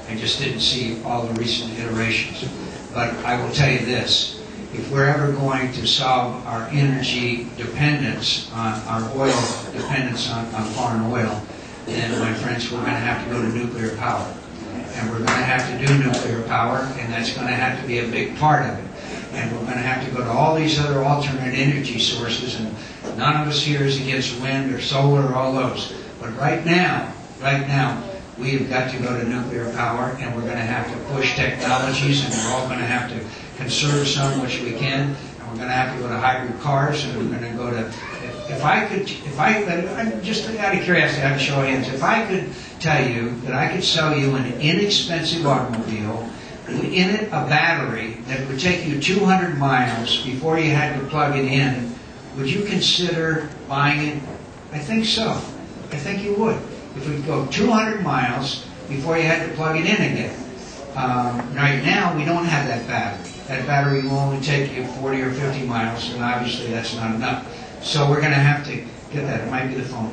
I just didn't see all the recent iterations. But I will tell you this, if we're ever going to solve our energy dependence, on our oil dependence on foreign oil, then, my friends, we're going to have to go to nuclear power. And we're going to have to do nuclear power, and that's going to have to be a big part of it. And we're going to have to go to all these other alternate energy sources, and none of us here is against wind or solar or all those. But right now, we have got to go to nuclear power, and we're going to have to push technologies, and we're all going to have to conserve some, which we can, and we're going to have to go to hybrid cars, and we're going to go to, I'm just out of curiosity, I have to show hands, if I could tell you that I could sell you an inexpensive automobile, in it a battery that would take you 200 miles before you had to plug it in, would you consider buying it? I think so. I think you would. If we go 200 miles before you had to plug it in again. Right now, we don't have that battery. That battery will only take you 40 or 50 miles, and obviously that's not enough. So we're going to have to get that. It might be the phone.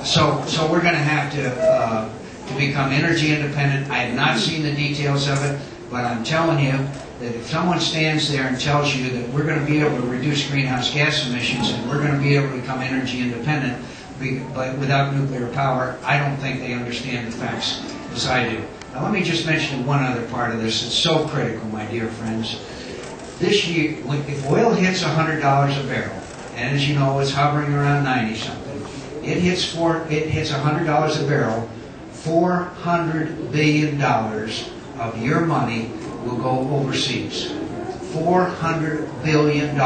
So we're going to have to become energy independent. I have not seen the details of it, but I'm telling you that if someone stands there and tells you that we're going to be able to reduce greenhouse gas emissions and we're going to be able to become energy independent, but without nuclear power, I don't think they understand the facts as I do. Now let me just mention one other part of this. It's so critical, my dear friends. This year, if oil hits $100 a barrel, and as you know, it's hovering around 90-something, it hits $100 a barrel, $400 billion of your money will go overseas. $400 billion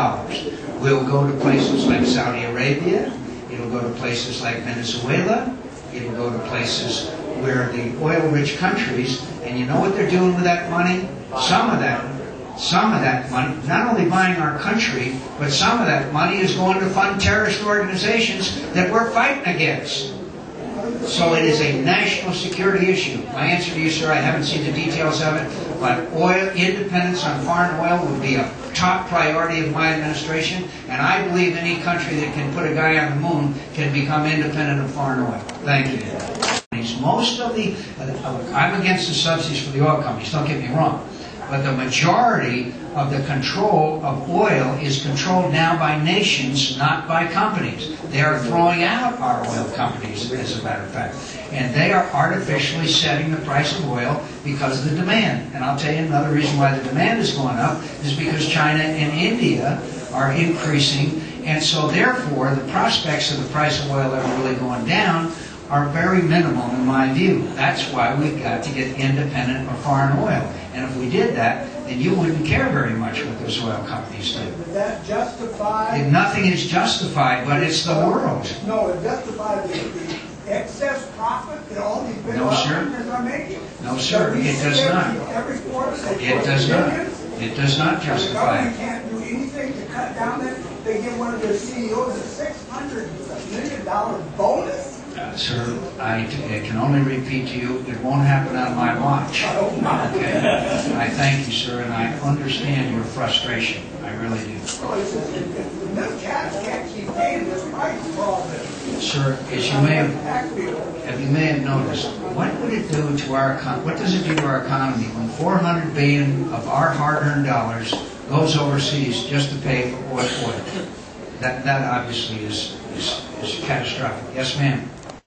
will go to places like Saudi Arabia. It'll go to places like Venezuela. It'll go to places where the oil-rich countries, and you know what they're doing with that money? Some of that money, not only buying our country, but some of that money is going to fund terrorist organizations that we're fighting against. So it is a national security issue. My answer to you, sir, I haven't seen the details of it, but oil independence on foreign oil would be a top priority of my administration, and I believe any country that can put a guy on the moon can become independent of foreign oil. Thank you. Most of the, I'm against the subsidies for the oil companies, don't get me wrong, but the majority of the control of oil is controlled now by nations, not by companies. They are throwing out our oil companies, as a matter of fact. And they are artificially setting the price of oil because of the demand. And I'll tell you another reason why the demand is going up is because China and India are increasing. And so therefore, the prospects of the price of oil ever really going down are very minimal in my view. That's why we've got to get independent of foreign oil. And if we did that, then you wouldn't care very much what those oil companies do. Is that justified? Nothing is justified, but it's the world. No, it justifies the excess profit that all these big No, sir. companies are making. No, sir, it does not. Every quarter It does not. It does not justify The government it. can't do anything to cut down that. They give one of their CEOs a $600 million bonus. Sir, I can only repeat to you, it won't happen on my watch. Okay? I thank you, sir, and I understand your frustration. I really do. The middle class can't keep paying this price for all this. Sir, as you may have noticed, what would it do to our what does it do to our economy when $400 billion of our hard-earned dollars goes overseas just to pay for oil? That obviously is catastrophic. Yes, ma'am.